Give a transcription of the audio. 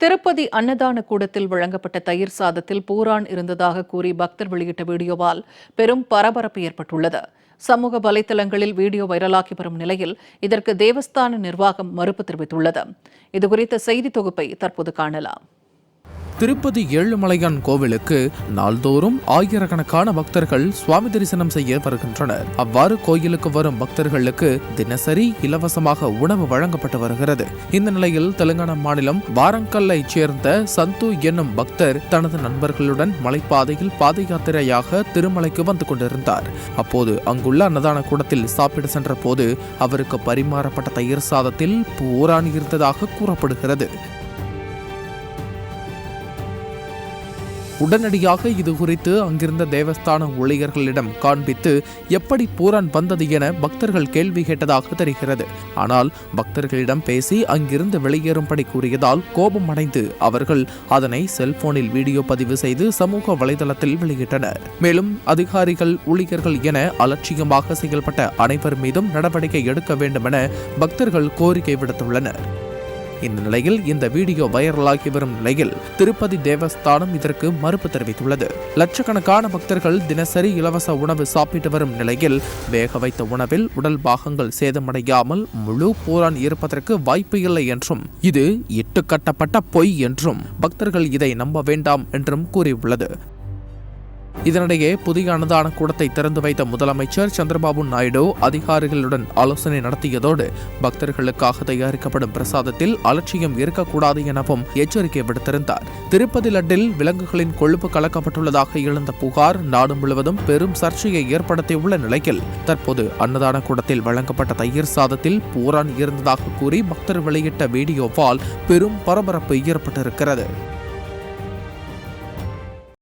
திருப்பதி அன்னதான கூடத்தில் வழங்கப்பட்ட தயிர் சாதத்தில் பூரான் இருந்ததாக கூறி பக்தர் வெளியிட்ட வீடியோவால் பெரும் பரபரப்பு ஏற்பட்டுள்ளது. சமூக வலைதளங்களில் வீடியோ வைரலாகி வரும் நிலையில் இதற்கு தேவஸ்தான நிர்வாகம் மறுப்பு தெரிவித்துள்ளது. இதுகுறித்த செய்தி தொகுப்பை தற்போது காணலாம். திருப்பதி ஏழுமலையான் கோவிலுக்கு நாள்தோறும் ஆயிரக்கணக்கான பக்தர்கள் சுவாமி தரிசனம் செய்ய வருகின்றனர். அவ்வாறு கோயிலுக்கு வரும் பக்தர்களுக்கு தினசரி இலவசமாக உணவு வழங்கப்பட்டு வருகிறது. இந்த நிலையில் தெலுங்கானா மாநிலம் வாரங்கல்லை சேர்ந்த சந்து என்னும் பக்தர் தனது நண்பர்களுடன் மலைப்பாதையில் பாத யாத்திரையாக திருமலைக்கு வந்து கொண்டிருந்தார். அப்போது அங்குள்ள அன்னதான கூடத்தில் சாப்பிட சென்ற போது அவருக்கு பரிமாறப்பட்ட தயிர் சாதத்தில் பூரான் இருந்ததாக கூறப்படுகிறது. உடனடியாக இது குறித்து அங்கிருந்த தேவஸ்தான ஊழியர்களிடம் காண்பித்து எப்படி பூரான் வந்தது என பக்தர்கள் கேள்வி கேட்டதாக தெரிகிறது. ஆனால் பக்தர்களிடம் பேசி அங்கிருந்து வெளியேறும்படி கூறியதால் கோபம் அடைந்து அவர்கள் அதனை செல்போனில் வீடியோ பதிவு செய்து சமூக வலைதளத்தில் வெளியிட்டனர். மேலும் அதிகாரிகள், ஊழியர்கள் என அலட்சியமாக செயல்பட்ட அனைவர் மீதும் நடவடிக்கை எடுக்க வேண்டும் என பக்தர்கள் கோரிக்கை விடுத்துள்ளனர். இந்த நிலையில் இந்த வீடியோ வைரலாகி வரும் நிலையில் திருப்பதி தேவஸ்தானம் இதற்கு மறுப்பு தெரிவித்துள்ளது. லட்சக்கணக்கான பக்தர்கள் தினசரி இலவச உணவு சாப்பிட்டு வரும் நிலையில் வேக வைத்த உணவில் உடல் பாகங்கள் சேதமடையாமல் முழு பூரான் இருப்பதற்கு வாய்ப்பு இல்லை என்றும் இது இட்டுக்கட்டப்பட்ட பொய் என்றும் பக்தர்கள் இதை நம்ப வேண்டாம் என்றும் கூறியுள்ளது. இதனிடையே புதிய அன்னதான கூடத்தை திறந்து வைத்த முதலமைச்சர் சந்திரபாபு நாயுடு அதிகாரிகளுடன் ஆலோசனை நடத்தியதோடு பக்தர்களுக்காக தயாரிக்கப்படும் பிரசாதத்தில் அலட்சியம் இருக்கக்கூடாது எனவும் எச்சரிக்கை விடுத்திருந்தார். திருப்பதி லட்டில் விலங்குகளின் கொழுப்பு கலக்கப்பட்டுள்ளதாக எழுந்த புகார் நாடு முழுவதும் பெரும் சர்ச்சையை ஏற்படுத்தியுள்ள நிலையில் தற்போது அன்னதான கூடத்தில் வழங்கப்பட்ட தயிர் சாதத்தில் பூரான் இருந்ததாக கூறி பக்தர் வெளியிட்ட வீடியோவால் பெரும் பரபரப்பு ஏற்பட்டிருக்கிறது.